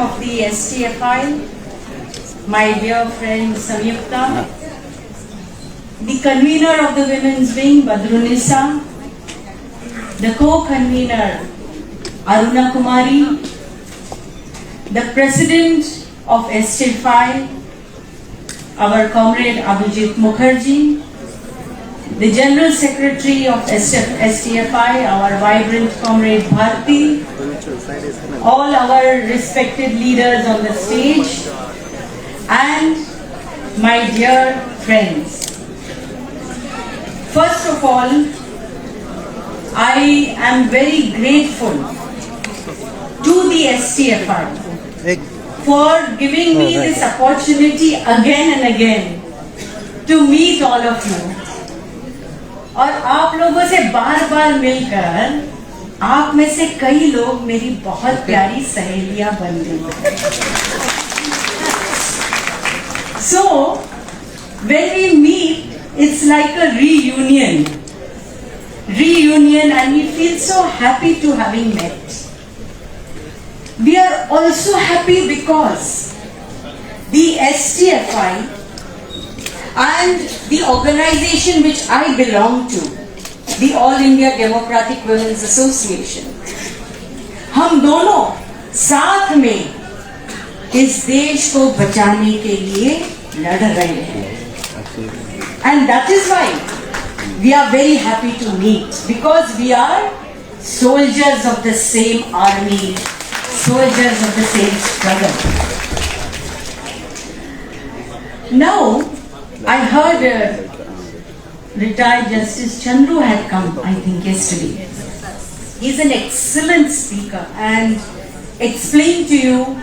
of the STFI, my dear friend Samyukta, the convener of the Women's Wing, Badrunisa, the co-convener Aruna Kumari, the president of STFI, our comrade Abhijit Mukherjee, the General Secretary of STFI, our vibrant comrade Bharti, all our respected leaders on the stage, and my dear friends. First of all, I am very grateful to the STFI for giving me this opportunity again and again to meet all of you. और आप लोगों से बार-बार मिलकर आप में से कई लोग मेरी बहुत प्यारी सहेलियां बन गई। So when we meet, it's like a reunion, and we feel so happy to having met. We are also happy because the STFI and the organization which I belong to, the All India Democratic Women's Association, हम दोनों साथ में इस देश को बचाने के लिए लड़ रहे हैं. And that is why we are very happy to meet, because we are soldiers of the same army, soldiers of the same struggle. Now, I heard retired Justice Chandru had come, I think, yesterday. He's an excellent speaker and explained to you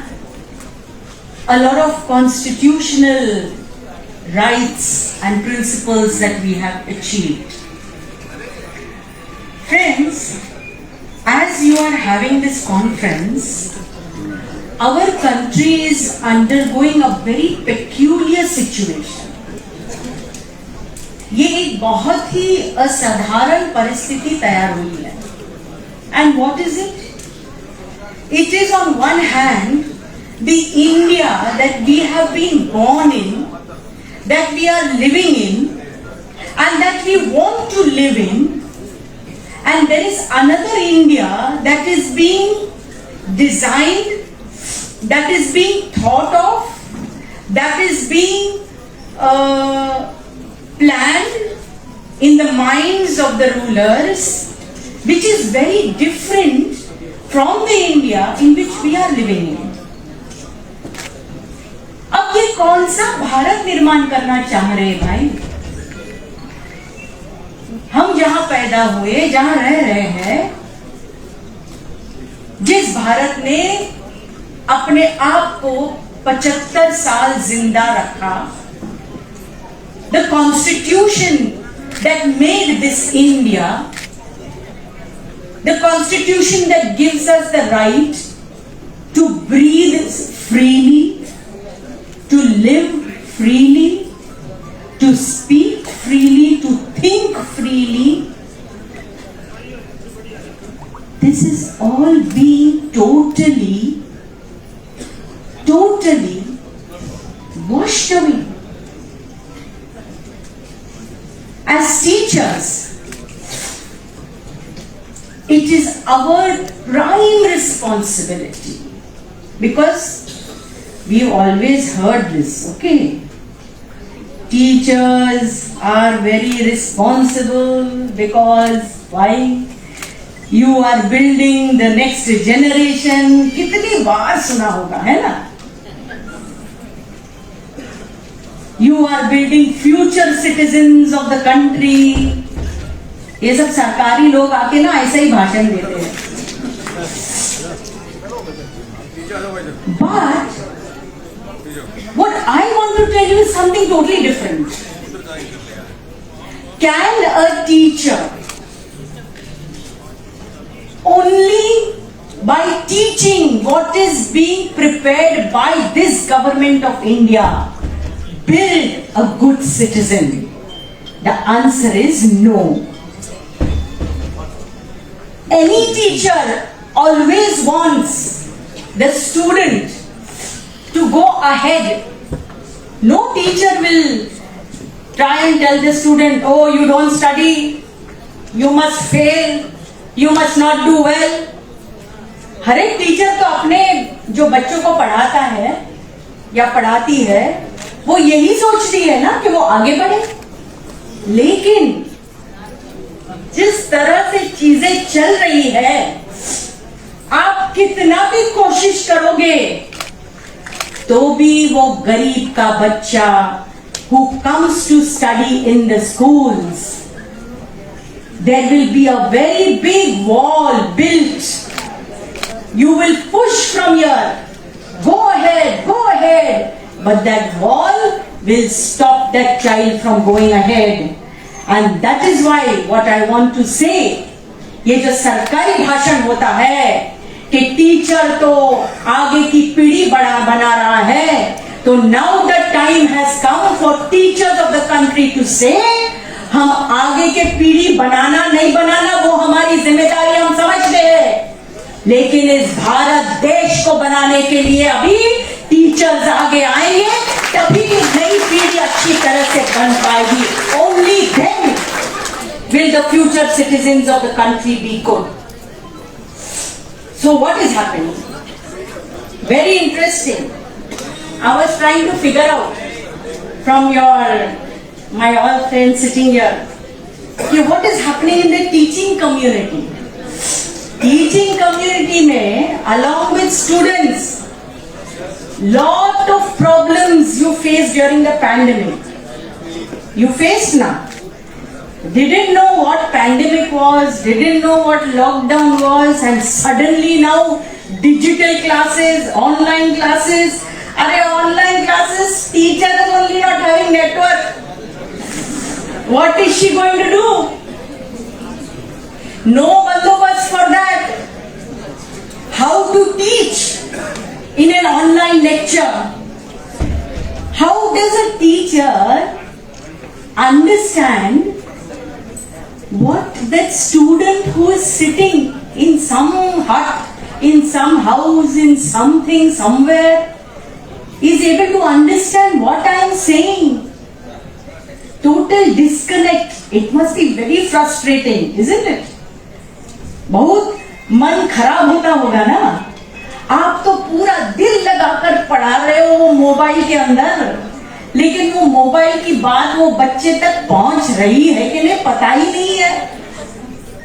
a lot of constitutional rights and principles that we have achieved. Friends, as you are having this conference, our country is undergoing a very peculiar situation. ये एक बहुत ही असाधारण परिस्थिति तैयार हुई है. And what is it? It is on one hand the India that we have been born in, that we are living in, and that we want to live in, and there is another India that is being designed, that is being thought of, that is being planned in the minds of the rulers, which is very different from the India in which we are living in. अब ये कौन सा भारत निर्माण करना चाह रहे हैं भाई? हम जहां पैदा हुए, जहां रह रहे हैं, जिस भारत ने अपने आप को 75 साल जिंदा रखा, the constitution that made this India, the constitution that gives us the right to breathe freely, to live freely, to speak freely, to think freely, this is all being totally washed away. As teachers, it is our prime responsibility, because we've always heard this, okay? Teachers are very responsible because why? You are building the next generation. कितनी बार सुना होगा, है ना? You are building future citizens of the country. ये सब सरकारी लोग आके ना ऐसा ही भाषण देते हैं. But what I want to tell you is something totally different. Can a teacher only by teaching what is being prepared by this government of India build a good citizen? The answer is no. Any teacher always wants the student to go ahead. No teacher will try and tell the student, oh, you don't study, you must fail, you must not do well. हर एक teacher तो अपने जो बच्चों को पढ़ाता है या पढ़ाती है वो यही सोचती है ना कि वो आगे बढ़े। लेकिन जिस तरह से चीजें चल रही है, आप कितना भी कोशिश करोगे तो भी वो गरीब का बच्चा who comes to study in the schools, there will be a very big wall built. You will push from here, go ahead, but that wall will stop that child from going ahead. And that is why what I want to say, ये जो सरकारी भाषण होता है कि teacher तो आगे की पीढ़ी बना रहा है, तो now the time has come for teachers of the country to say, हम आगे के पीढ़ी बनाना नहीं बनाना वो हमारी जिम्मेदारी हम समझते हैं, लेकिन इस भारत देश को बनाने के लिए अभी टीचर्स आगे आएंगे, तभी नई पीढ़ी अच्छी तरह से बन पाएगी. Only then will the future citizens of the country be good. So what is happening? Very interesting. I was trying to figure out from my all friends sitting here, what is happening in the teaching community. Teaching community mein, along with students, lot of problems you faced during the pandemic. You faced now. Didn't know what pandemic was, didn't know what lockdown was, and suddenly now digital classes, online classes. Online classes, teacher is only not having network. What is she going to do? No bandobast for that. How to teach in an online lecture? How does a teacher understand what that student who is sitting in some hut, in some house, in something, somewhere, is able to understand what I am saying? Total disconnect. It must be very frustrating, isn't it? बहुत मन खराब होता होगा ना. आप तो पूरा दिल लगाकर पढ़ा रहे हो वो मोबाइल के अंदर, लेकिन वो मोबाइल की बात वो बच्चे तक पहुंच रही है कि नहीं पता ही नहीं है.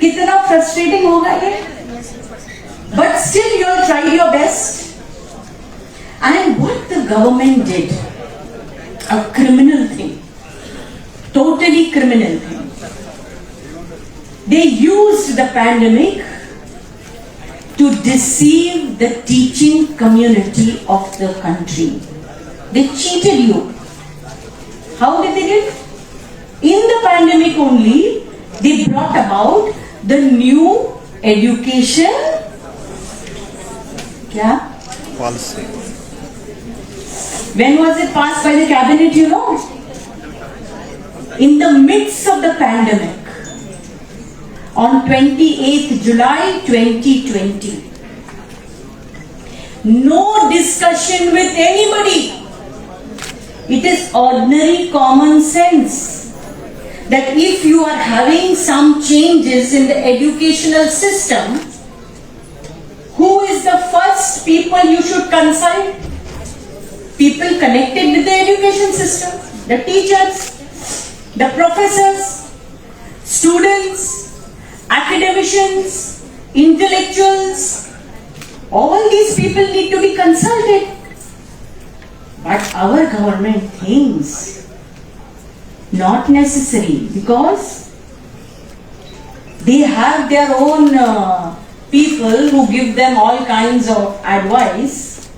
कितना फ्रस्ट्रेटिंग होगा ये. But still you all tried your best. And what the government did, a criminal thing, totally criminal thing. They used the pandemic to deceive the teaching community of the country. They cheated you. How did they do it? In the pandemic only, they brought about the new education policy. When was it passed by the cabinet, you know? In the midst of the pandemic, on 28th July 2020. No discussion with anybody. It is ordinary common sense that if you are having some changes in the educational system, who is the first people you should consult? People connected with the education system, the teachers, the professors, students, academicians, intellectuals. All these people need to be consulted. But our government thinks not necessary, because they have their own people who give them all kinds of advice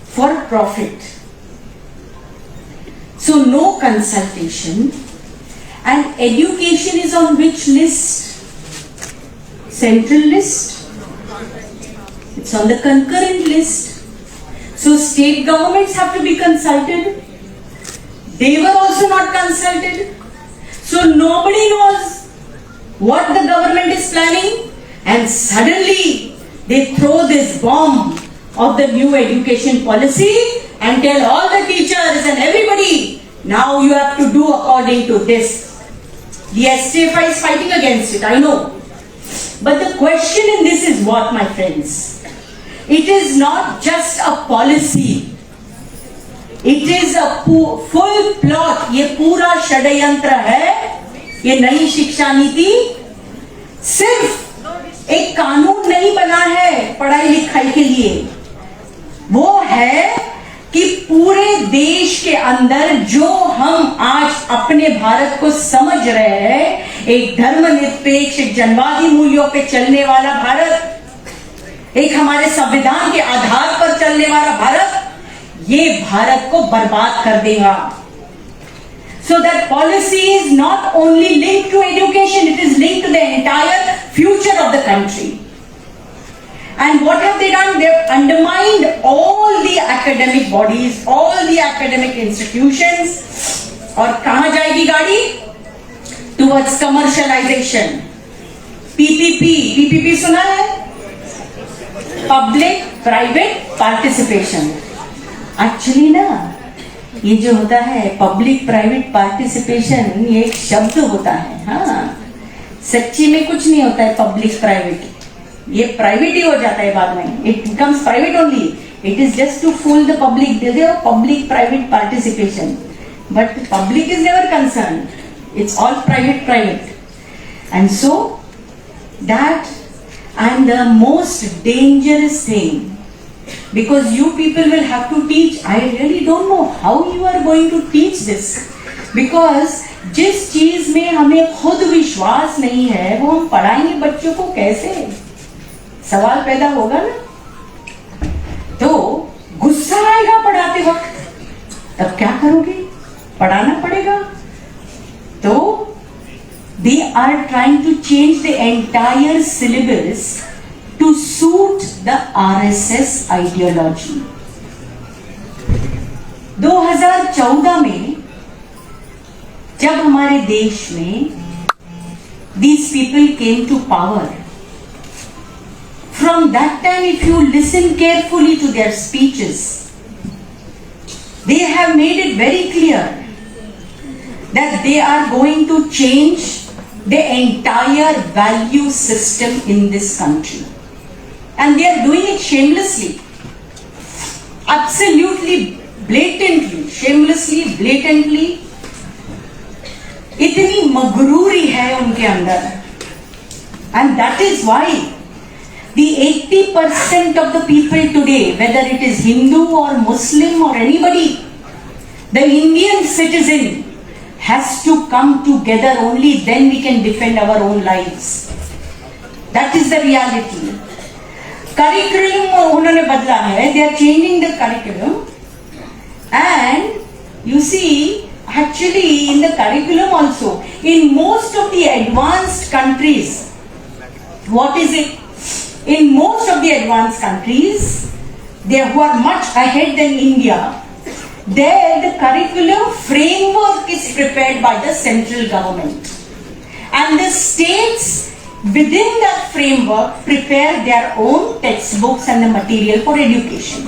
for profit. So no consultation. And education is on which list? Central list. It's on the concurrent list. So state governments have to be consulted. They were also not consulted. So nobody knows what the government is planning, and suddenly they throw this bomb of the new education policy and tell all the teachers and everybody, now you have to do according to this. The STFI is fighting against it, I know. But the question in this is what, my friends? It is not just a policy. It is a full plot. ये पूरा षड्यंत्र है. ये नई शिक्षा नीति सिर्फ एक कानून नहीं बना है पढ़ाई लिखाई के लिए. वो है कि पूरे देश के अंदर जो हम आज अपने भारत को समझ रहे हैं, एक धर्मनिरपेक्ष, एक जनवादी मूल्यों पे चलने वाला भारत, एक हमारे संविधान के आधार पर चलने वाला भारत, ये भारत को बर्बाद कर देगा. So that policy is not only linked to education, it is linked to the entire future of the country. And what have they done? They have undermined all the academic bodies, all the academic institutions. और कहाँ जाएगी गाड़ी? Towards commercialization. PPP सुना है? Public Private Participation. Actually ना, ये जो होता है Public Private Participation, ये एक शब्द होता है. हाँ, सच्ची में कुछ नहीं होता है Public Private. ये प्राइवेट ही हो जाता है बाद में. It becomes private only. It is just to fool the public. दे दो public private participation, but public is never concern. It's all private. And so that and the most dangerous thing, because you people will have to teach. I really don't know how you are going to teach this, because जिस चीज में हमें खुद विश्वास नहीं है वो हम पढ़ाएंगे बच्चों को कैसे? सवाल पैदा होगा ना. तो गुस्सा आएगा पढ़ाते वक्त, तब क्या करोगे? पढ़ाना पड़ेगा. तो they are trying to change the entire syllabus to suit the RSS ideology. 2014 में जब हमारे देश में these people came to power, from that time, if you listen carefully to their speeches, they have made it very clear that they are going to change the entire value system in this country. And they are doing it shamelessly. Absolutely, blatantly, shamelessly, blatantly. इतनी मगरूरी है उनके अंदर. And that is why the 80% of the people today, whether it is Hindu or Muslim or anybody, the Indian citizen has to come together. Only then we can defend our own lives. That is the reality. Curriculum उन्होंने बदला है. They are changing the curriculum. And you see, actually in the curriculum also, in most of the advanced countries, what is it? In most of the advanced countries, they who are much ahead than India, there the curriculum framework is prepared by the central government, and the states within that framework prepare their own textbooks and the material for education.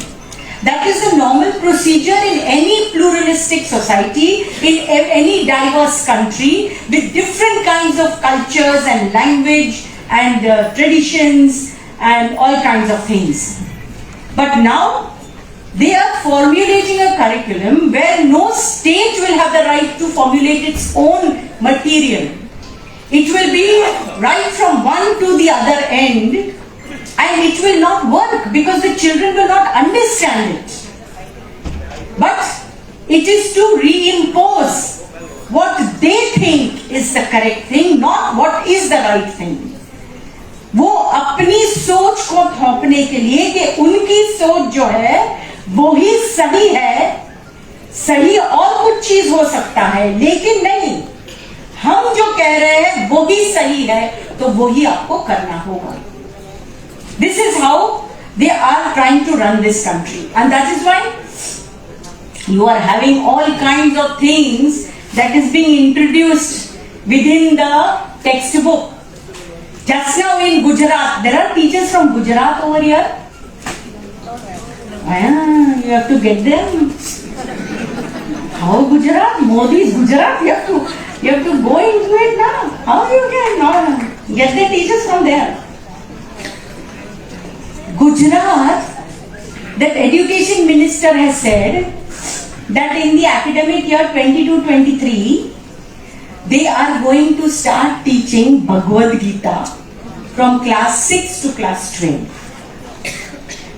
That is the normal procedure in any pluralistic society, in any diverse country with different kinds of cultures and language and traditions and all kinds of things. But now they are formulating a curriculum where no state will have the right to formulate its own material. It will be right from one to the other end, and it will not work because the children will not understand it. But it is to reimpose what they think is the correct thing, not what is the right thing. वो अपनी सोच को थोपने के लिए कि उनकी सोच जो है वो ही सही है. सही और कुछ चीज हो सकता है, लेकिन नहीं, हम जो कह रहे हैं वो ही सही है, तो वो ही आपको करना होगा. This is how they are trying to run this country, and that is why you are having all kinds of things that is being introduced within the textbook. Just now in Gujarat, there are teachers from Gujarat over here. You have to get them. How Gujarat? Modi's Gujarat. You have to go into it now. How you can get the teachers from there? Gujarat, that education minister has said that in the academic year 22-23, they are going to start teaching Bhagavad Gita from class 6 to class 12.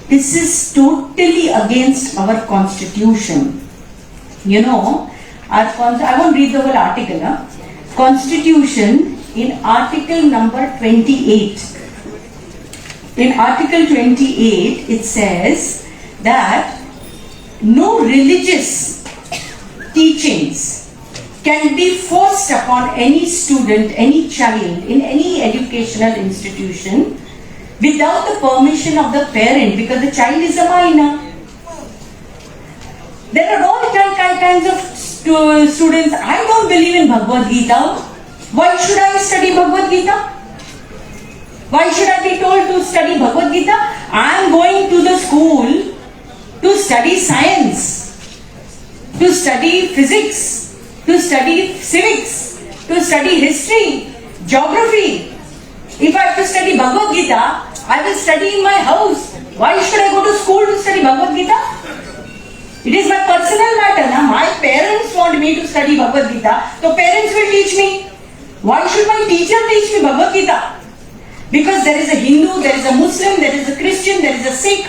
This is totally against our constitution. You know, I won't read the whole article. Constitution in article number 28. In article 28, it says that no religious teachings can be forced upon any student, any child in any educational institution without the permission of the parent, because the child is a minor. There are all kinds of students. I don't believe in Bhagavad Gita. Why should I study Bhagavad Gita? Why should I be told to study Bhagavad Gita? I am going to the school to study science, to study physics, to study civics, to study history, geography. If I have to study Bhagavad Gita, I will study in my house. Why should I go to school to study Bhagavad Gita? It is my personal matter. Now, my parents want me to study Bhagavad Gita, so parents will teach me. Why should my teacher teach me Bhagavad Gita? Because there is a Hindu, there is a Muslim, there is a Christian, there is a Sikh.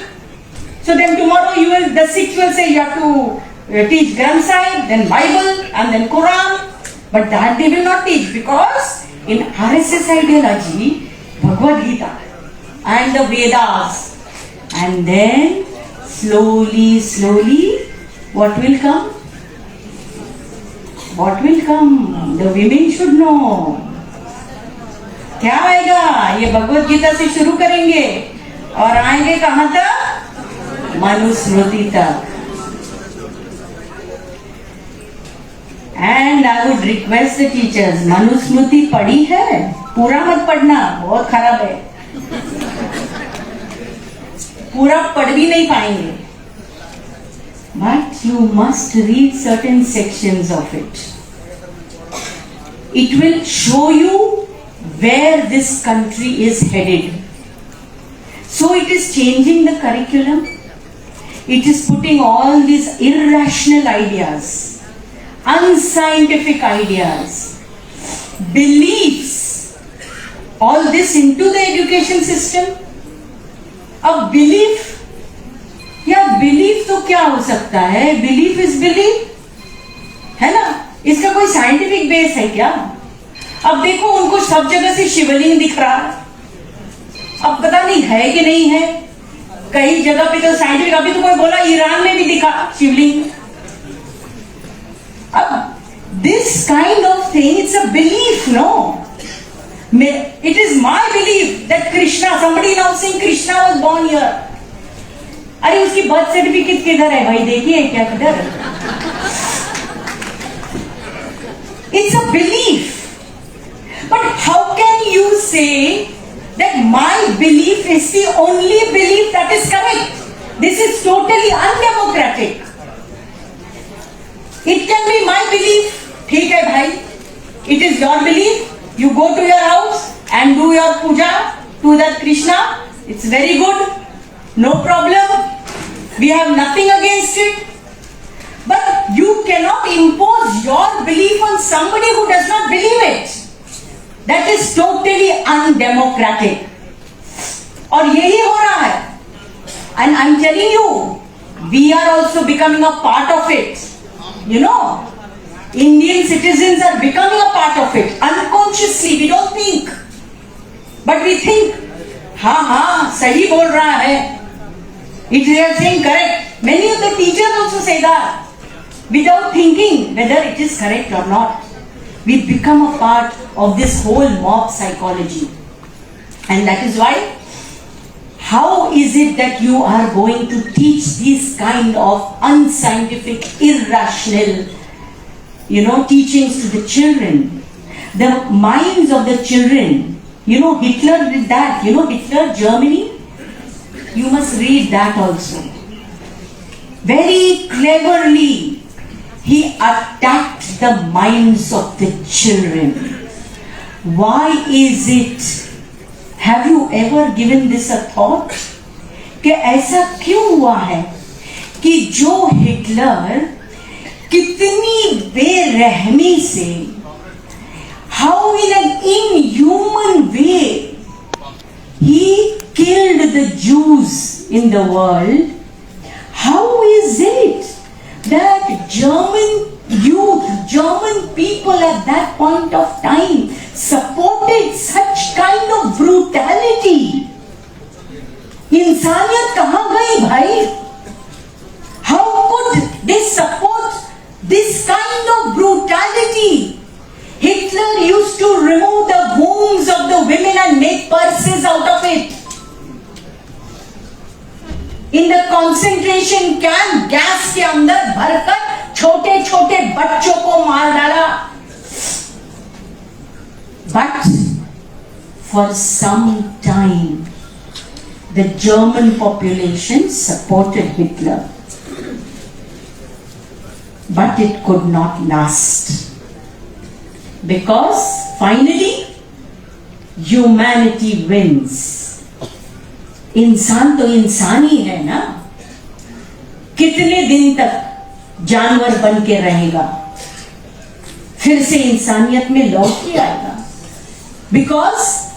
So then tomorrow the Sikhs will say you have to teach Granth Sahib, then Bible, and then Quran. But that they will not teach, because in RSS ideology, Bhagavad Gita and the Vedas, and then slowly, what will come? What will come? The women should know. क्या आएगा? ये भगवद गीता से शुरू करेंगे और आएंगे कहां तक? मनुस्मृति तक. And I would request the teachers, Manusmriti पढ़ी है? पूरा मत पढ़ना, बहुत खराब है. पूरा पढ़ भी नहीं पाएंगे. But you must read certain sections of it. It will show you where this country is headed. So it is changing the curriculum. It is putting all these irrational ideas, unscientific ideas, beliefs, all this into the education system. अब belief, या belief तो क्या हो सकता है? Belief is belief, है ना? इसका कोई scientific base है क्या? अब देखो उनको सब जगह से शिवलिंग दिख रहा है. अब पता नहीं है कि नहीं है. कई जगह पे तो साइंटिफिक, अभी तो कोई बोला ईरान में भी दिखा शिवलिंग. अब this kind of thing, it's a belief, no? It is my belief that Krishna, somebody now saying Krishna was born here. अरे उसकी बर्थ सर्टिफिकेट किधर है भाई? देखिए क्या किधर है. It's a belief. But how can you say that my belief is the only belief that is correct? This is totally undemocratic. It can be my belief. ठीक है भाई. It is your belief. You go to your house and do your puja to that Krishna. It's very good. No problem. We have nothing against it. But you cannot impose your belief on somebody who does not believe it. That is totally undemocratic. और यही हो रहा है. And I'm telling you, we are also becoming a part of it. You know, Indian citizens are becoming a part of it. Unconsciously, we don't think. But we think, हाँ, सही बोल रहा है. It is saying correct. Many of the teachers also say that, without thinking whether it is correct or not. We become a part of this whole mob psychology. And that is why, how is it that you are going to teach these kind of unscientific, irrational, teachings to the children? The minds of the children. Hitler did that. Hitler, Germany. You must read that also. very cleverly, he attacked the minds of the children. Why is it? Have you ever given this a thought? कि ऐसा क्यों हुआ है कि जो Hitler कितनी बेरहमी से, how in an inhuman way he killed the Jews in the world. How is it that German youth, German people at that point of time supported such kind of brutality? इंसानियत कहाँ गई भाई? How could they support this kind of brutality? Hitler used to remove the wombs of the women and make purses out of it. In the concentration camp, gas के अंदर भरकर छोटे छोटे बच्चों को मार डाला. But for some time, the German population supported Hitler. But it could not last. Because finally, humanity wins. इंसान तो इंसान ही है ना. कितने दिन तक जानवर बन के रहेगा? फिर से इंसानियत में लौट के आएगा. Because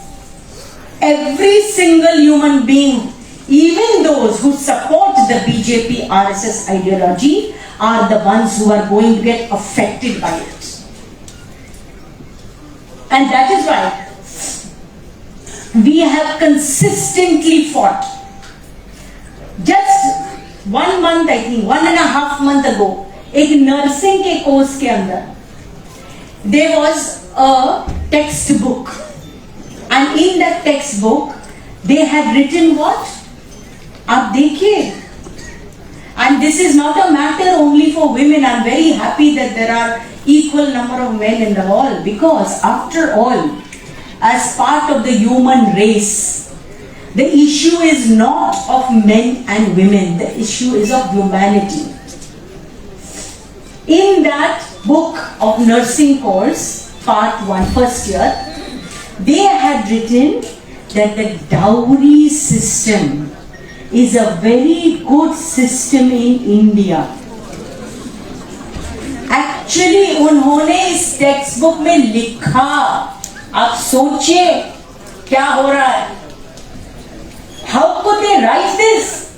every single human being, even those who support the BJP RSS ideology, are the ones who are going to get affected by it. And that is why we have consistently fought. Just 1 month, I think 1.5 months ago, एक nursing के course के अंदर there was a textbook, and in that textbook they had written what? आप देखिए. And this is not a matter only for women. I'm very happy that there are equal number of men in the hall, because after all, as part of the human race, the issue is not of men and women, the issue is of humanity. In that book of nursing course, part 1, first year, they had written that the dowry system is a very good system in India. Actually, उन्होंने इस text book में लिखा, आप सोचिए क्या हो रहा है. How could they write this?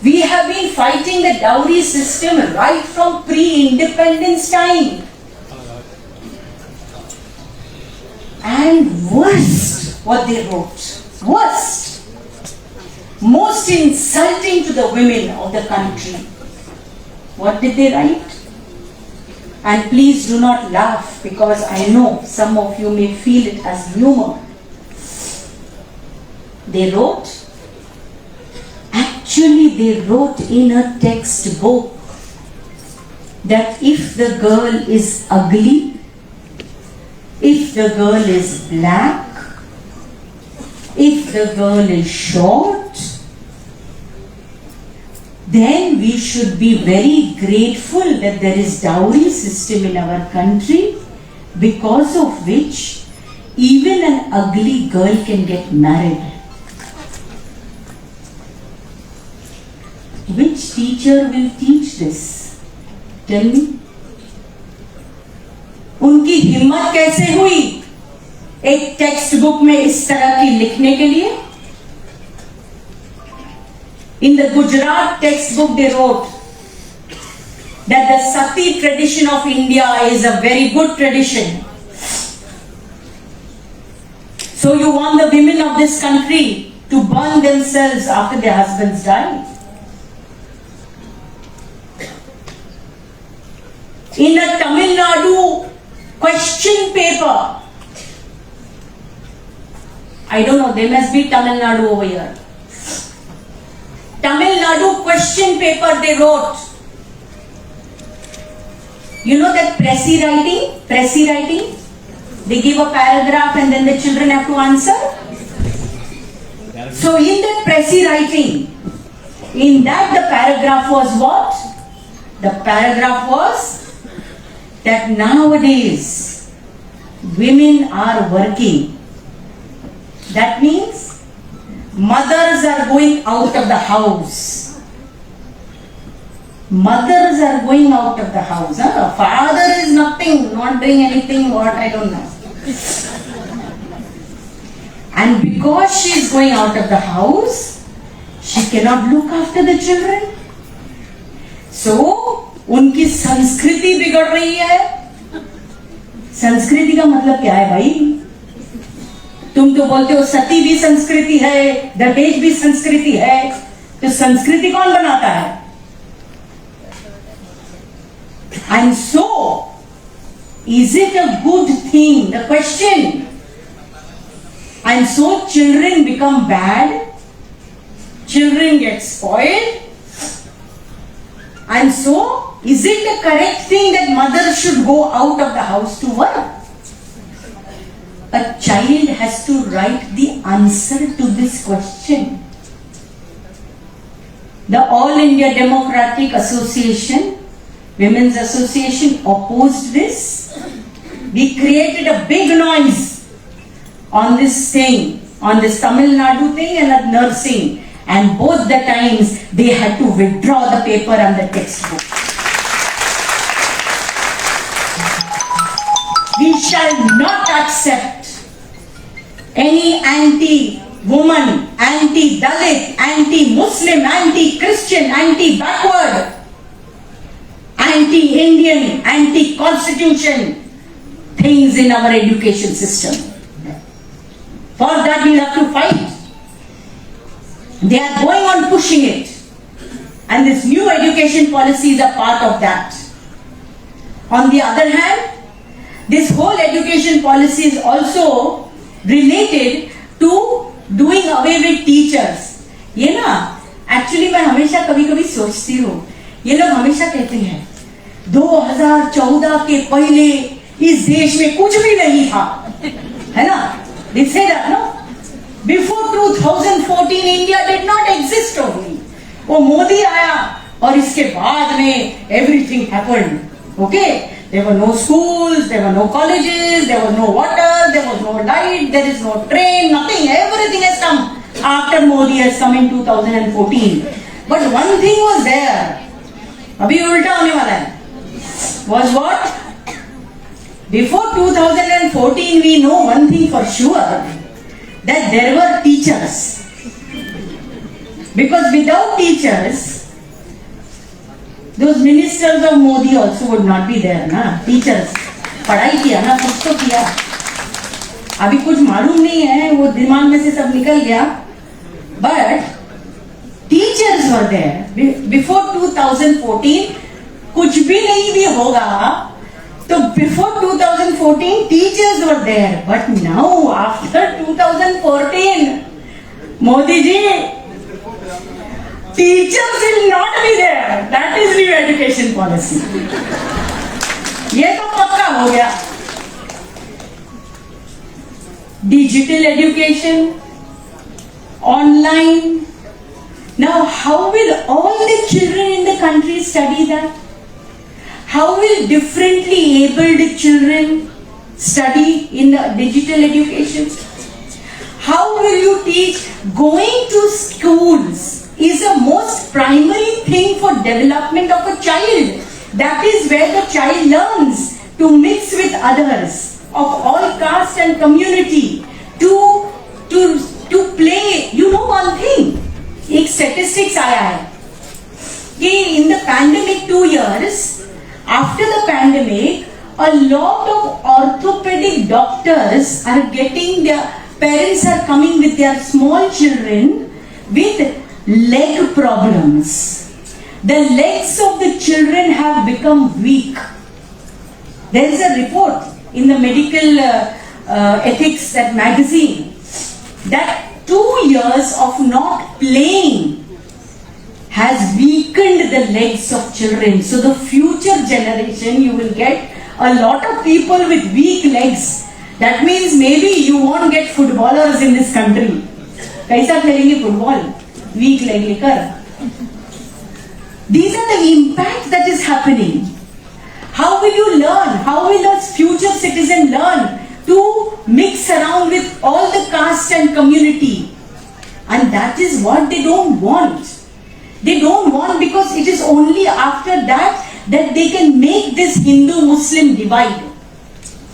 We have been fighting the dowry system right from pre-independence time. And worst, what they wrote, worst, most insulting to the women of the country. What did they write? And please do not laugh, because I know some of you may feel it as humor. They wrote, actually they wrote in a textbook that if the girl is ugly, if the girl is black, if the girl is short, then we should be very grateful that there is dowry system in our country, because of which even an ugly girl can get married. Which teacher will teach this? Tell me. उनकी हिम्मत कैसे हुई एक text book में इस तरह की लिखने के लिए? In the Gujarat textbook they wrote that the Sati tradition of India is a very good tradition. So you want the women of this country to burn themselves after their husbands die? In a Tamil Nadu question paper, I don't know, there must be Tamil Nadu over here. Tamil Nadu question paper they wrote. You know that Pressy writing? Pressy writing? They give a paragraph and then the children have to answer. So in that Pressy writing, In that the paragraph was what? The paragraph was that nowadays women are working. That means mothers are going out of the house. Mothers are going out of the house. Huh? Father is nothing, not doing anything, what I don't know. And because she is going out of the house, she cannot look after the children. So, उनकी संस्कृति बिगड़ रही है. संस्कृति का मतलब क्या है भाई? तुम तो बोलते हो सती भी संस्कृति है, दहेज भी संस्कृति है. तो संस्कृति कौन बनाता है? And so, is it a good thing? The question. And so children become bad. Children get spoiled. And so, is it the correct thing that mother should go out of the house to work? A child has to write the answer to this question. The All India Democratic Association, Women's Association opposed this. We created a big noise on this thing, on this Tamil Nadu thing and at nursing. And both the times they had to withdraw the paper and the textbook. We shall not accept any anti-woman, anti-Dalit, anti-Muslim, anti-Christian, anti-backward, anti-Indian, anti-constitution things in our education system. For that we have to fight. They are going on pushing it. And this new education policy is a part of that. On the other hand, this whole education policy is also related to doing away with teachers. ये ना, actually मैं हमेशा कभी-कभी सोचती हूँ, ये लोग हमेशा कहते हैं, 2014 के पहले इस देश में कुछ भी नहीं था, है ना? They say that, no? Before 2014, India did not exist only. वो मोदी आया और इसके बाद में everything happened. Okay? There were no schools, there were no colleges, there was no water, there was no light, there is no train, nothing. Everything has come after Modi has come in 2014. But one thing was there. अभी उल्टा होने वाला है. Was what? Before 2014, we know one thing for sure. That there were teachers. Because without teachers, those ministers of Modi also would not be there, na? Teachers. पढ़ाई किया ना, कुछ तो किया. अभी कुछ मालूम नहीं है, वो दिमाग में से सब निकल गया. But teachers were there. Before 2014, कुछ भी नहीं भी होगा. So before 2014, teachers were there. But now, after 2014, Modi ji, teachers will not be there. That is new education policy. ये तो पक्का हो गया. Digital education, online. Now, how will all the children in the country study that? How will differently abled children study in the digital education? How will you teach? Going to schools is the most primary thing for development of a child. That is where the child learns to mix with others of all caste and community, to play. You know one thing, एक statistics आया है कि in the pandemic 2 years, after the pandemic, a lot of orthopedic doctors are getting their parents are coming with their small children with leg problems. The legs of the children have become weak. There is a report in the medical ethics, that magazine, that 2 years of not playing has weakened the legs of children. So the future generation, you will get a lot of people with weak legs. That means maybe you won't get footballers in this country. कैसा खेलेंगे football? Week leg लेकर. These are the impact that is happening. How will you learn? How will a future citizen learn to mix around with all the caste and community? And that is what they don't want. They don't want, because it is only after that that they can make this Hindu-Muslim divide.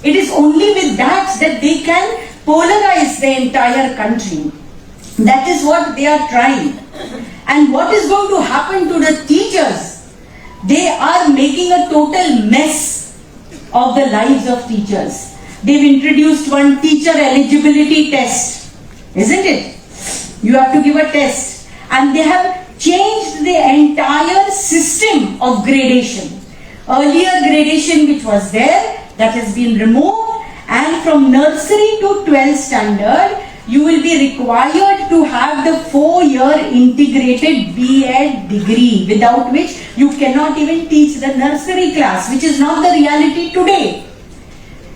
It is only with that that they can polarize the entire country. That is what they are trying. And what is going to happen to the teachers? They are making a total mess of the lives of teachers. They've introduced one teacher eligibility test, isn't it? You have to give a test. And they have changed the entire system of gradation. Earlier gradation which was there, that has been removed, and from nursery to 12th standard, you will be required to have the 4-year integrated B.Ed degree, without which you cannot even teach the nursery class, which is not the reality today.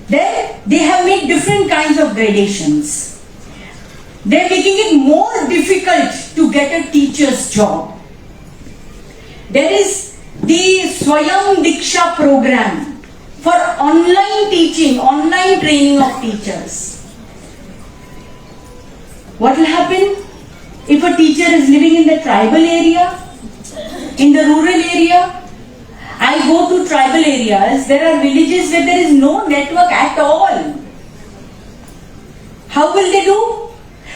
Then they have made different kinds of gradations. They are making it more difficult to get a teacher's job. There is the Swayam Diksha program for online teaching, online training of teachers. What will happen if a teacher is living in the tribal area, in the rural area? I go to tribal areas, there are villages where there is no network at all. How will they do?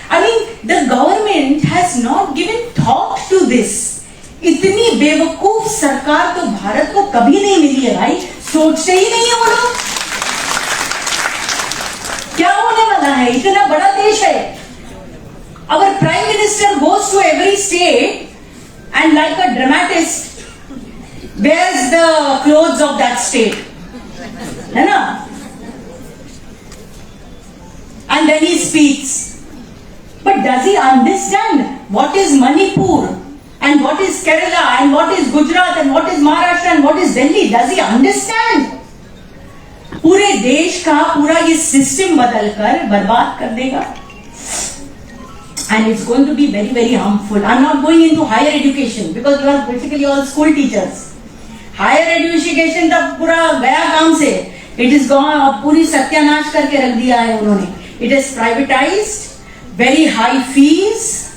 I mean, the government has not given thought to this. इतनी बेवकूफ सरकार तो भारत को कभी नहीं मिली है भाई, सोचते ही नहीं है वो लोग। क्या होने वाला है? इतना बड़ा देश है। Our Prime Minister goes to every state and, like a dramatist, wears the clothes of that state. है ना? And then he speaks. But does he understand what is Manipur and what is Kerala and what is Gujarat and what is Maharashtra and what is Delhi? Does he understand? पूरे देश का पूरा ये system बदलकर बर्बाद कर देगा. And it's going to be very, very harmful. I'm not going into higher education because you are basically all school teachers. Higher education तब पूरा गया काम से. It is gone. अब पूरी सत्यानाश करके रख दिया है उन्होंने. It is privatized. Very high fees,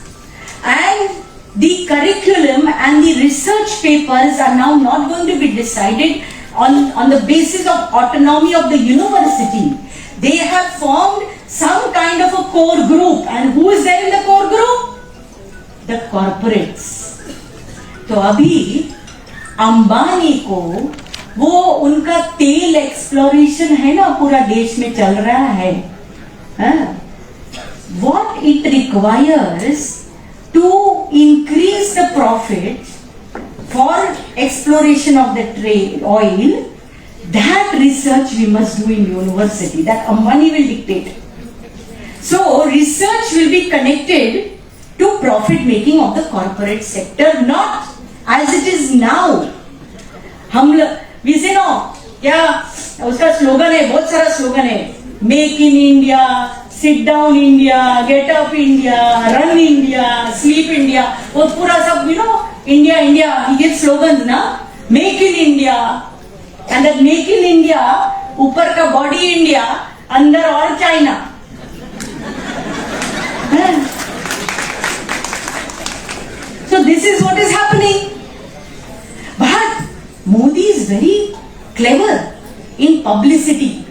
and the curriculum and the research papers are now not going to be decided on the basis of autonomy of the university. They have formed some kind of a core group, and who is there in the core group? The corporates. तो अभी अंबानी को वो उनका तेल exploration है ना, पूरा देश में चल रहा है, हाँ? What it requires to increase the profit for exploration of the trade oil, that research we must do in university, that Ambani will dictate. So research will be connected to profit making of the corporate sector, not as it is now. We say no, क्या उसका slogan है, बहुत सारा slogan है, Make in India, Sit down India, Get up India, Run India, Sleep India. वो पूरा सब, you know, India, India. He gives slogans ना, Make in India, and that Make in India, ऊपर का body India, अंदर और China. So this is what is happening. But Modi is very clever in publicity.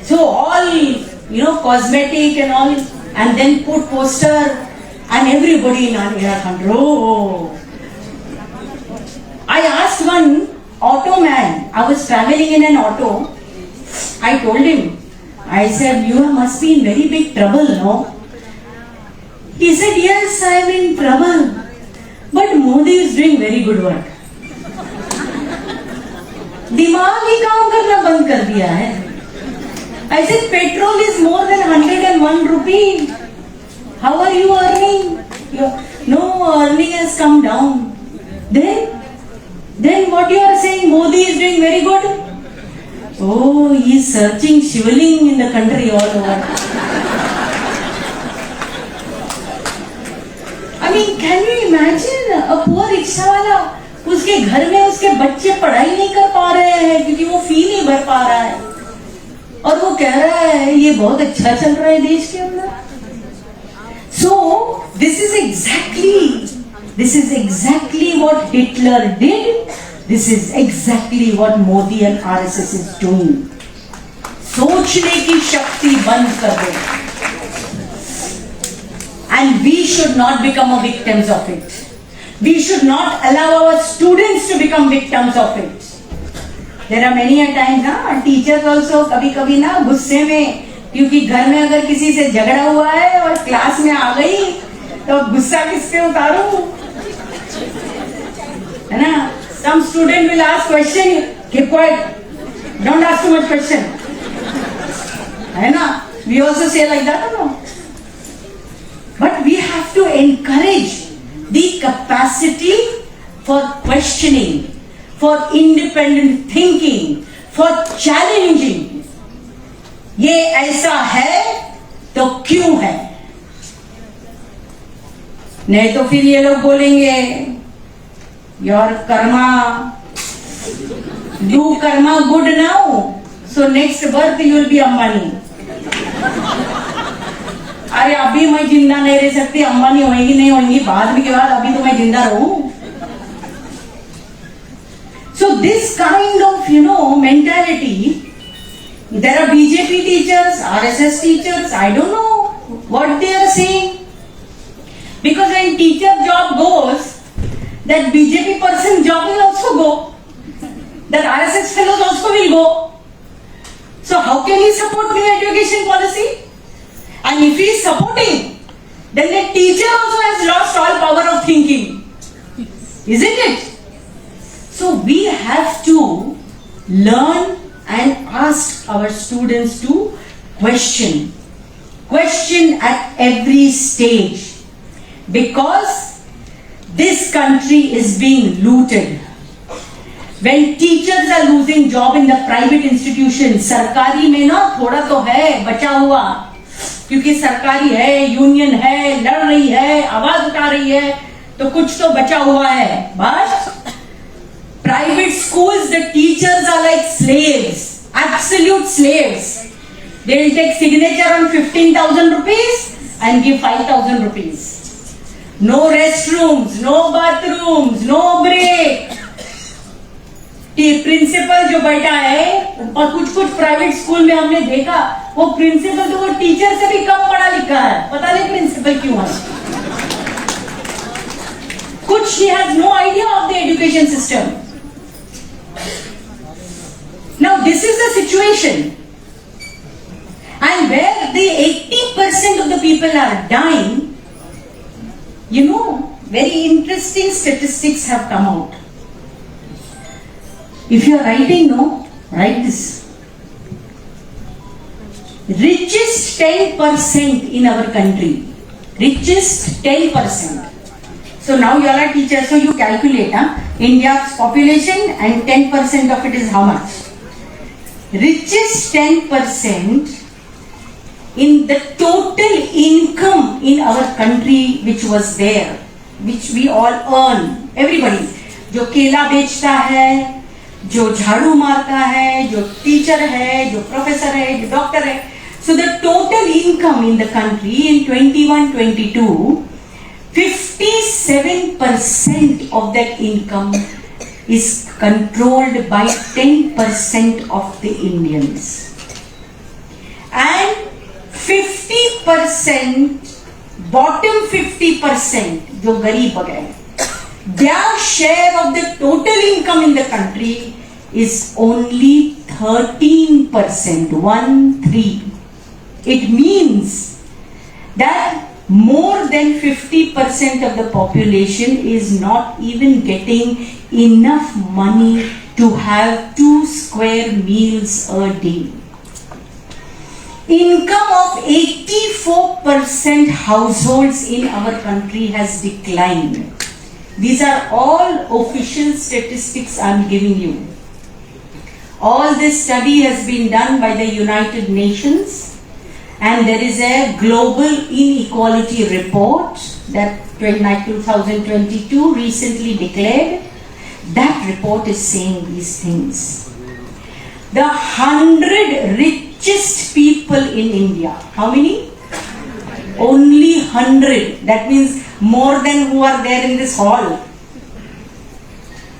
So all, you know, cosmetic and all, and then put poster, and everybody in our country. Oh. I asked one auto man, I was traveling in an auto, I told him, I said, you must be in very big trouble, no? He said, yes, I am in trouble, but Modi is doing very good work. दिमाग ही काम करना बंद कर दिया है. I said, petrol is more than 101 rupee. How are you earning? No, earning has come down. Then what you are saying, Modi is doing very good? Oh, he is searching shivling in the country all over. I mean, can you imagine a poor rickshawala उसके घर में उसके बच्चे पढ़ाई नहीं कर पा रहे हैं क्योंकि वो फी नहीं भर पा रहा है, और वो कह रहा है ये बहुत अच्छा चल रहा है देश के अंदर. So this is exactly what Hitler did. This is exactly what Modi and RSS is doing. सोचने की शक्ति बंद कर दो. And we should not become a victims of it. We should not allow our students to become victims of it. There are many a times ना teachers also कभी-कभी ना गुस्से में, क्योंकि घर में अगर किसी से झगड़ा हुआ है और क्लास में आ गई तो गुस्सा किस पे उतारूं, है ना. Some student will ask question, keep quiet, don't ask too much question, है ना. We also say like that, no? But we have to encourage the capacity for questioning, for independent thinking, for challenging. ये ऐसा है तो क्यों है, नहीं तो फिर ये लोग बोलेंगे your Karma, do Karma good now, so next birth you will be Ambani. अरे अभी मैं जिंदा नहीं रह सकती, अंबानी होएगी नहीं होएगी बाद में के बाद, अभी तो मैं जिंदा रहूं. So this kind of mentality. There are BJP teachers, RSS teachers, I don't know what they are saying. Because when teacher job goes, that BJP person job will also go. That RSS fellows also will go. So how can he support new education policy? And if he is supporting, then the teacher also has lost all power of thinking. Isn't it? So we have to learn and ask our students to question at every stage, because this country is being looted. When teachers are losing job in the private institutions, सरकारी में ना थोड़ा तो है बचा हुआ, क्योंकि सरकारी है, यूनियन है, लड़ रही है, आवाज उठा रही है, तो कुछ तो बचा हुआ है. But private schools, the teachers are like slaves, absolute slaves. They will take signature on 15,000 rupees and give 5,000 rupees. No restrooms, no bathrooms, no break. Principal जो बैठा है, और कुछ प्राइवेट स्कूल में हमने देखा, वो प्रिंसिपल तो वो टीचर से भी कम पढ़ा लिखा है. पता नहीं प्रिंसिपल क्यों है. कुछ he has no idea of the education system. Now this is the situation, and where the 80% of the people are dying, very interesting statistics have come out. If you are writing, write this. Richest 10% in our country, richest 10%. So now you all are teachers, so you calculate, India's population and 10% of it is how much? Richest 10% in the total income in our country which was there, which we all earn, everybody. जो केला बेचता है, जो झाड़ू मारता है, जो teacher है, जो प्रोफेसर है, जो डॉक्टर है. So the total income in the country in 21-22, 57% of that income is controlled by 10% of the Indians, and 50%, bottom 50% जो गरीब है, their share of the total income in the country is only 13%, 13. It means that more than 50% of the population is not even getting enough money to have 2 square meals a day. Income of 84% households in our country has declined. These are all official statistics I am giving you. All this study has been done by the United Nations, and there is a global inequality report that 2022 recently declared That report is saying these things. The 100 richest people in India. How many? Only 100. That means more than who are there in this hall.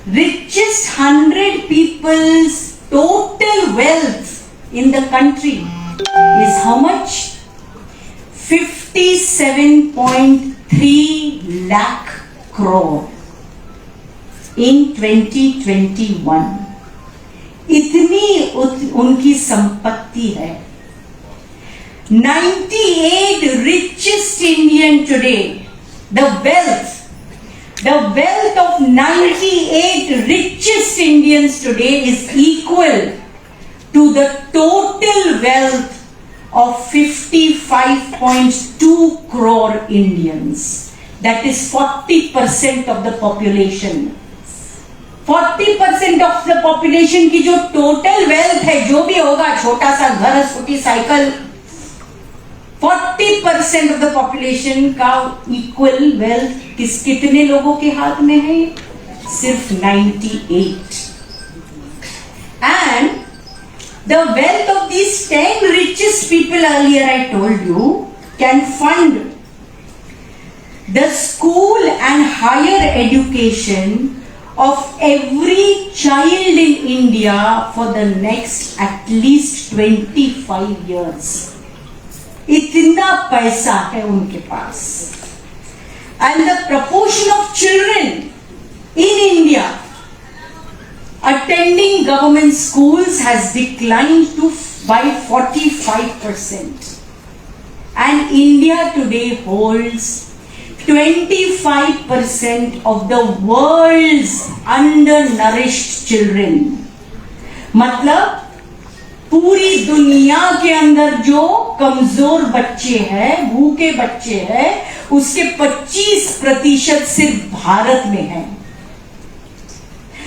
Richest 100 people's total wealth in the country is how much? 57.3 lakh crore in 2021. इतनी उनकी संपत्ति है. 98 richest Indian today, the wealth of 98 richest Indians today is equal to the total wealth of 55.2 crore Indians. That is 40% of the population. 40% of the population की जो total wealth है, जो भी होगा, छोटा सा घर, छोटी साइकिल, 40% of the population का equal wealth कितने लोगों के हाथ में है? सिर्फ 98. And the wealth of these 10 richest people earlier I told you can fund the school and higher education of every child in India for the next at least 25 years. इतना पैसा है उनके पास. And the proportion of children in India attending government schools has declined by 45%. And India today holds 25% of the world's undernourished children. मतलब पूरी दुनिया के अंदर जो कमजोर बच्चे हैं, भूखे बच्चे हैं, उसके 25% सिर्फ भारत में है.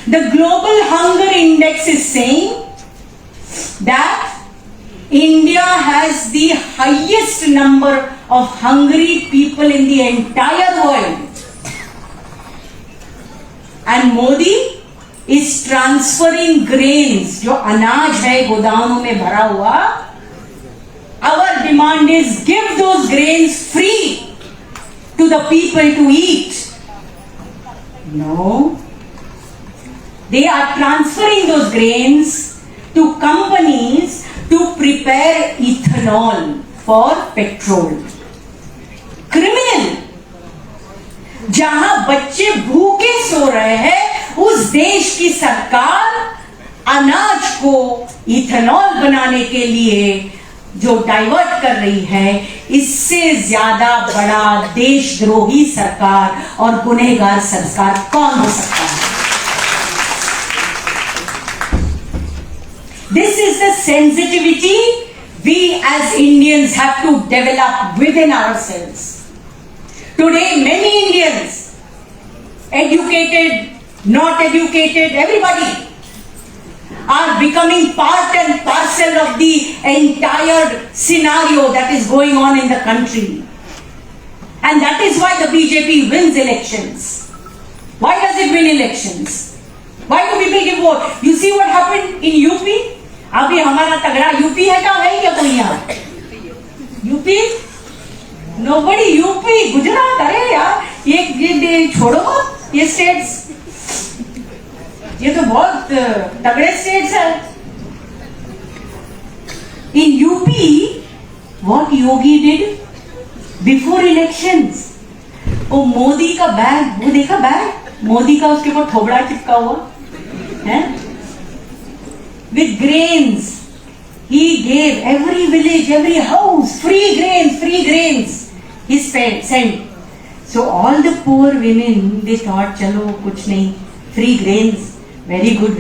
The Global Hunger Index is saying that India has the highest number of hungry people in the entire world. And Modi is transferring grains, जो अनाज है गोदामों में भरा हुआ. Our demand is give those grains free to the people to eat. No. They are transferring those grains to companies to prepare ethanol for petrol. Criminal. जहां बच्चे भूखे सो रहे हैं, उस देश की सरकार अनाज को इथेनॉल बनाने के लिए जो डाइवर्ट कर रही है, इससे ज्यादा बड़ा देशद्रोही सरकार और गुनहगार सरकार कौन हो सकता है? This is the sensitivity we as Indians have to develop within ourselves. Today, many Indians, educated, not educated, everybody, are becoming part and parcel of the entire scenario that is going on in the country. And that is why the BJP wins elections. Why does it win elections? Why do people give vote? You see what happened in UP? अभी हमारा तगड़ा UP है क्या? है क्या कोई यहाँ? UP? Nobody. UP, Gujarat, अरे यार ये छोड़ो ये स्टेट्स, ये तो बहुत तगड़े स्टेट्स है. In UP, what Yogi did before elections, वो मोदी का बैग, वो देखा बैग मोदी का, उसके ऊपर थोबड़ा चिपका हुआ है. With grains, he gave every village, every house, free grains, he sent. So all the poor women, they thought, chalo, kuch nahi, free grains, very good,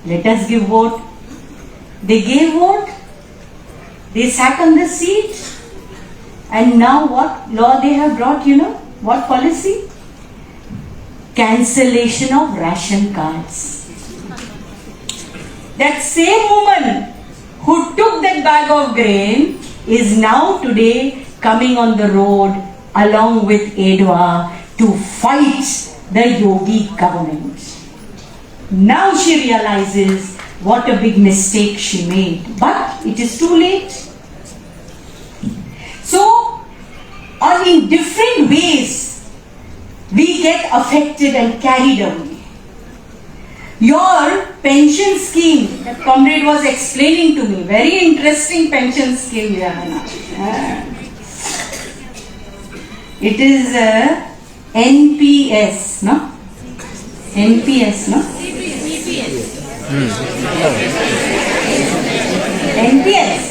let us give vote. They gave vote, they sat on the seat, and now what law they have brought, you know, what policy? Cancellation of ration cards. That same woman who took that bag of grain is now today coming on the road along with Edwa to fight the Yogi government. Now she realizes what a big mistake she made. But it is too late. So, in different ways, we get affected and carried away. Your pension scheme, that comrade was explaining to me, very interesting pension scheme, Yahana. It is NPS, no? NPS, no? NPS.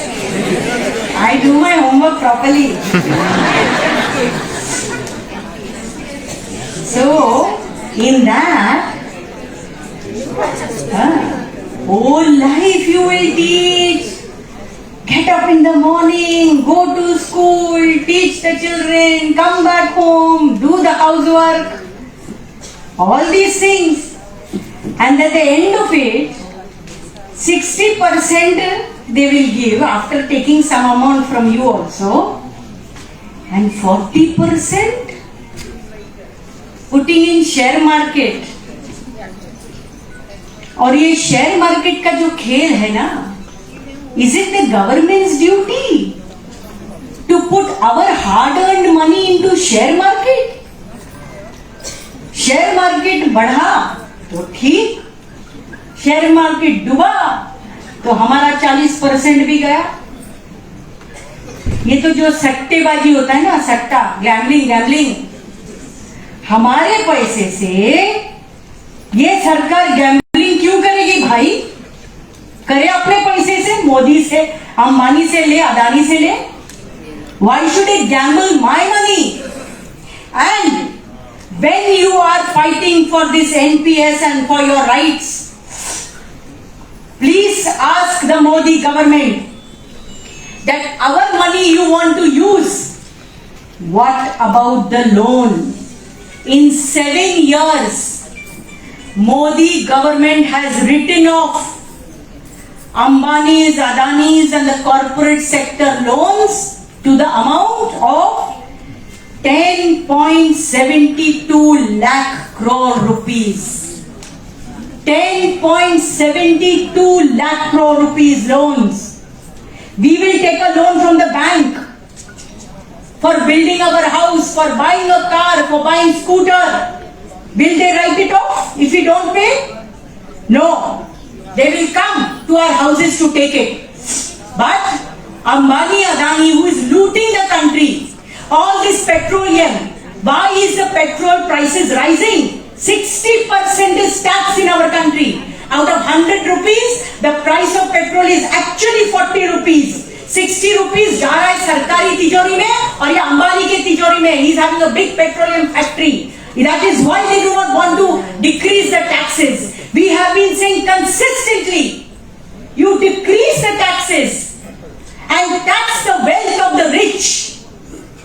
I do my homework properly. So, in that, whole life you will teach. Get up in the morning, go to school, teach the children, come back home, do the housework. All these things. And at the end of it, 60% they will give after taking some amount from you also. And 40% putting in share market. और ये share market का जो खेल है ना, is it the government's duty to put our hard-earned money into share market? Share market बढ़ा तो ठीक, शेयर मार्केट डूबा तो हमारा 40% भी गया. ये तो जो सट्टेबाजी होता है ना, सट्टा, गैम्बलिंग, हमारे पैसे से ये सरकार गैम्बलिंग क्यों करेगी भाई? करे अपने पैसे से, मोदी से, अंबानी से ले, अदानी से ले. Why should it gamble my money? And when you are fighting for this NPS and for your rights, please ask the Modi government that our money you want to use. What about the loan? In 7 years, Modi government has written off Ambani's, Adani's and the corporate sector loans to the amount of 10.72 lakh crore rupees. 10.72 lakh crore rupees loans. We will take a loan from the bank for building our house, for buying a car, for buying scooter. Will they write it off if we don't pay? No. They will come to our houses to take it. But Ambani, Adani, who is looting the country, all this petroleum, why is the petrol prices rising? 60% is tax in our country. Out of 100 rupees, the price of petrol is actually 40 rupees. 60 rupees जा रहा है सरकारी तिजोरी में और ये अंबानी के तिजोरी में. He is having a big petroleum factory. That is why they do not want to decrease the taxes. We have been saying consistently, you decrease the taxes and tax the wealth of the rich.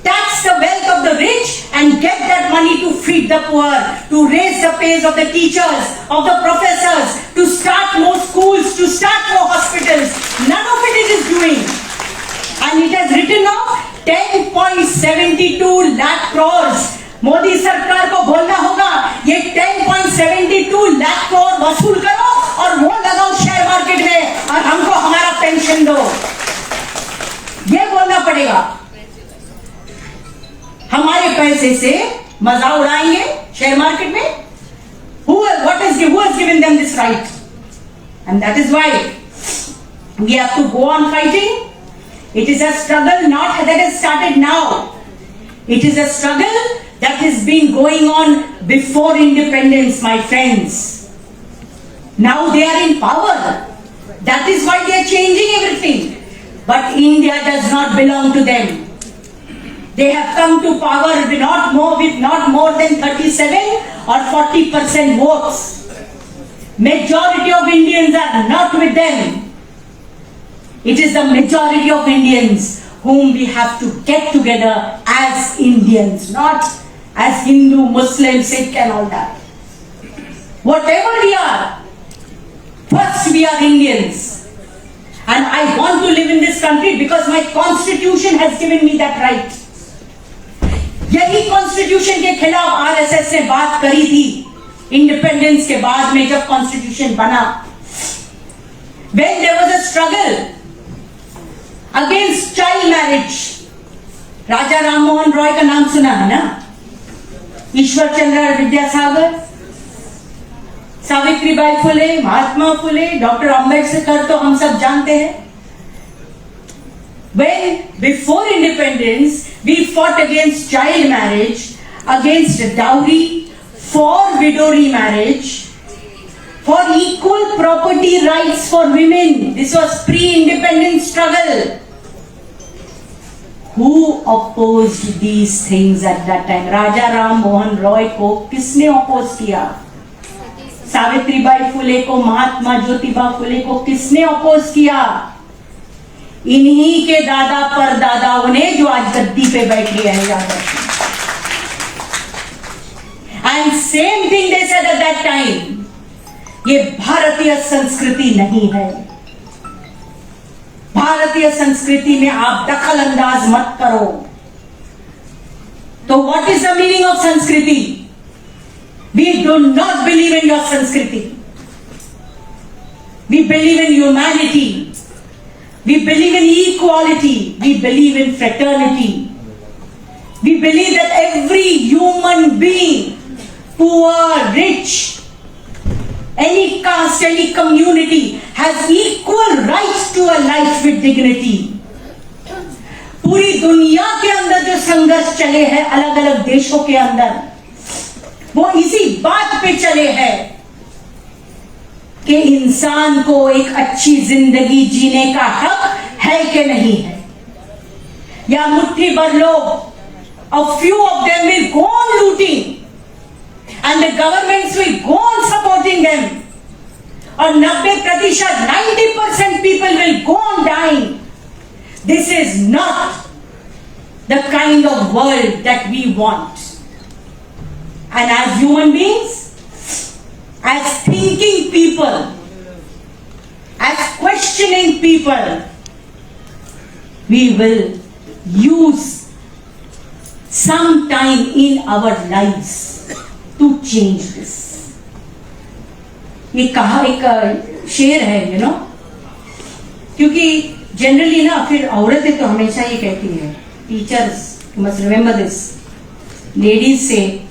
Tax the wealth of the rich and get that money to feed the poor, to raise the pays of the teachers, of the professors, to start more schools, to start more hospitals. None of it is doing. And it has written off 10.72 lakh crores. Modi सरकार को बोलना होगा ये 10.72 लाख करोड़ वसूल करो और वो लगाओ शेयर मार्केट में और हमको हमारा पेंशन दो. ये बोलना पड़ेगा. हमारे पैसे से मजा उड़ाएंगे शेयर मार्केट में. Who has given them this right? And that is why we have to go on fighting. It is a struggle not that has started now. It is a struggle that has been going on before independence, my friends. Now they are in power. That is why they are changing everything. But India does not belong to them. They have come to power with not more than 37 or 40% votes. Majority of Indians are not with them. It is the majority of Indians whom we have to get together as Indians, not as Hindu, Muslim, Sikh and all that. Whatever we are, first we are Indians. And I want to live in this country because my constitution has given me that right. यही constitution के खिलाफ RSS ने बात करी थी independence के बाद में जब कॉन्स्टिट्यूशन बना, when there was a struggle against child marriage, राजा राम मोहन रॉय का नाम सुना है ना, ईश्वर चंद्र विद्यासागर, सावित्रीबाई फुले, महात्मा फुले, डॉक्टर अम्बेडकर तो हम सब जानते हैं. When before independence we fought against child marriage, against dowry, for widow remarriage, for equal property rights for women. This was pre-independence struggle. Who opposed these things at that time? Raja Ram Mohan Roy को किसने oppose किया? सावित्रीबाई फुले को, महात्मा ज्योतिबा फुले को किसने oppose किया? इन्हीं के दादा पर दादाओं ने जो आज गद्दी पे बैठे हैं, याद रखिए. And same thing they said at that time. ये भारतीय संस्कृति नहीं है. भारतीय संस्कृति में आप दखल अंदाज मत करो. तो what is the meaning of संस्कृति? We do not believe in your संस्कृति. We believe in humanity. We believe in equality. We believe in fraternity. We believe that every human being, poor, rich, any caste, any community, has equal right to a life with dignity. पूरी दुनिया के अंदर जो संघर्ष चले हैं अलग अलग देशों के अंदर, वो इसी बात पे चले हैं कि इंसान को एक अच्छी जिंदगी जीने का हक है कि नहीं है. या मुट्ठी भर लोग, a few of them will go on looting and the governments will go on supporting them, और 90%, 90% people will go on dying. This is not the kind of world that we want. And as human beings, as thinking people, as questioning people, we will use some time in our lives to change this. ये कहा एक शेर है, you know, क्योंकि generally ना फिर औरतें तो हमेशा ये कहती है, teachers must remember this, ladies say,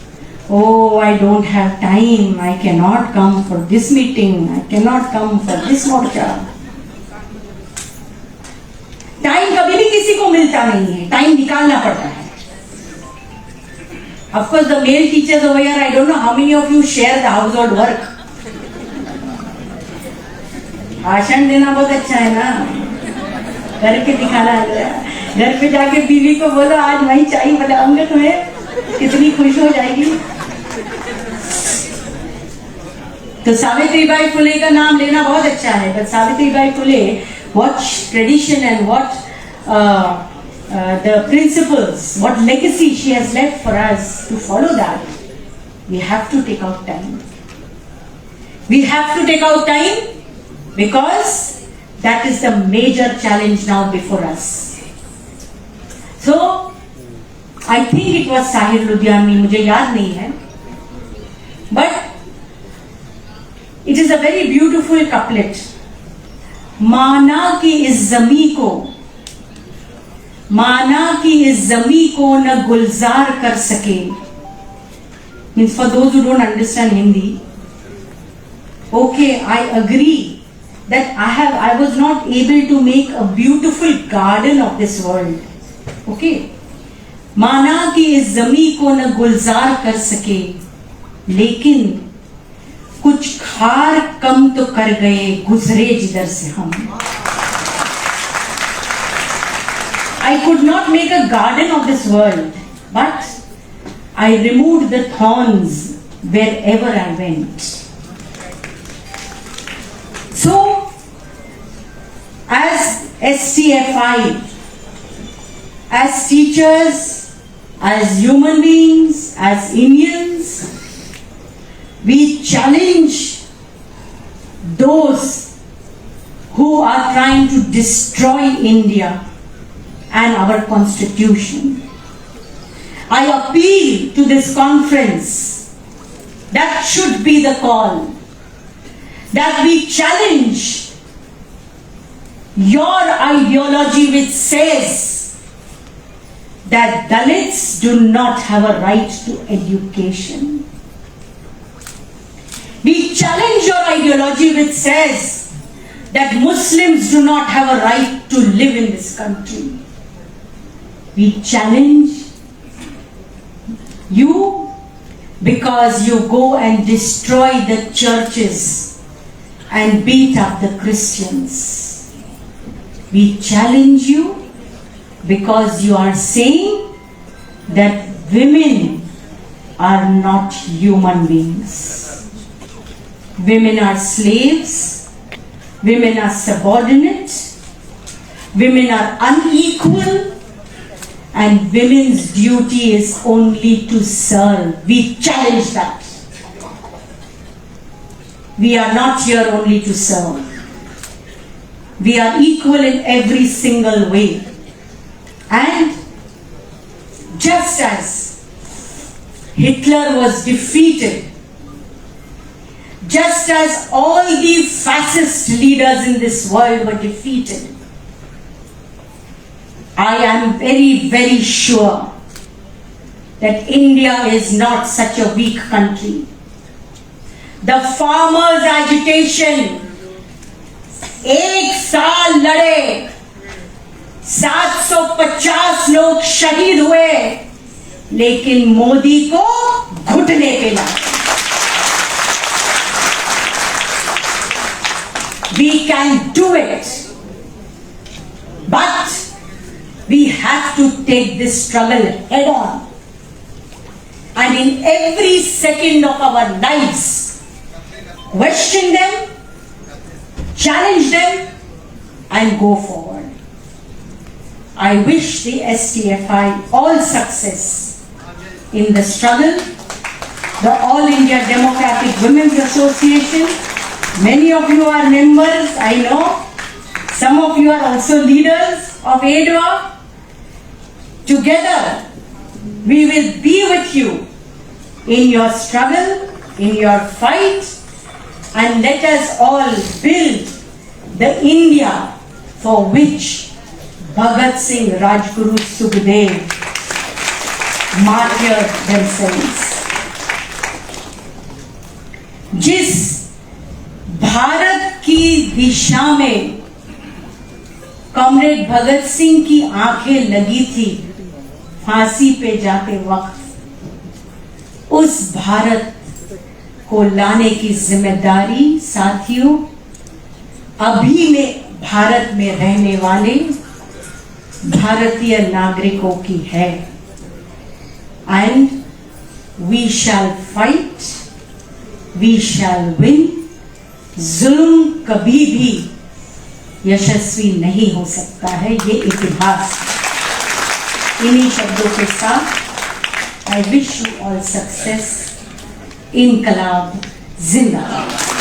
oh, I don't have time, I cannot come for this meeting, I cannot come for this morcha. Time कभी भी किसी को मिलता नहीं है, टाइम निकालना पड़ता है. Of course, the male teachers over here, I don't know how many of you share the household work. भाषण देना बहुत अच्छा है ना, करके दिखाना है. घर पे जाके बीवी को बोलो आज वही चाय बनाऊंगा तुम्हें, कितनी खुश हो जाएगी. तो सावित्रीबाई फुले का नाम लेना बहुत अच्छा है, but Savitribai Phule, what tradition and what the principles, what legacy she has left for us to follow that, we have to take out time. We have to take out time because that is the major challenge now before us. So, I think it was Sahir Ludhiani, मुझे याद नहीं है, but it is a very beautiful couplet. माना कि इस जमी को, माना कि इस जमी को न गुलजार कर सके. Means for those who don't understand Hindi, okay, I agree that I was not able to make a beautiful garden of this world. Okay, माना कि इस जमी को न गुलजार कर सके, लेकिन कुछ खार कम तो कर गए गुजरे जिधर से हम. I could not make a garden of this world, but I removed the thorns wherever I went. So, as STFI, as teachers, as human beings, as Indians, we challenge those who are trying to destroy India and our constitution. I appeal to this conference That should be the call. That we challenge your ideology which says that Dalits do not have a right to education. We challenge your ideology which says that Muslims do not have a right to live in this country. We challenge you because you go and destroy the churches and beat up the Christians. We challenge you because you are saying that women are not human beings. Women are slaves. Women are subordinate. Women are unequal. And women's duty is only to serve. We challenge that. We are not here only to serve. We are equal in every single way. And just as Hitler was defeated, just as all the fascist leaders in this world were defeated, I am very, very sure that India is not such a weak country. The farmers' agitation, एक साल लड़े, 750 लोग शहीद हुए, लेकिन मोदी को घुटने पे लगा. We can do it, but we have to take this struggle head on. And in every second of our lives, question them, challenge them, and go forward. I wish the STFI all success in the struggle. The All India Democratic Women's Association, many of you are members, I know. Some of you are also leaders of ADWA. Together, we will be with you in your struggle, in your fight, and let us all build the India for which Bhagat Singh, Rajguru, Sukhdev martyred themselves. जिस भारत की दिशा में comrade Bhagat Singh की आंखें लगी थी फांसी पे जाते वक्त, उस भारत को लाने की जिम्मेदारी साथियों अभी में भारत में रहने वाले भारतीय नागरिकों की है. And we shall fight, we shall win. जुल्म कभी भी यशस्वी नहीं हो सकता है, ये इतिहास. इन्हीं शब्दों के साथ I wish you all success. इनकलाब जिंदाबाद.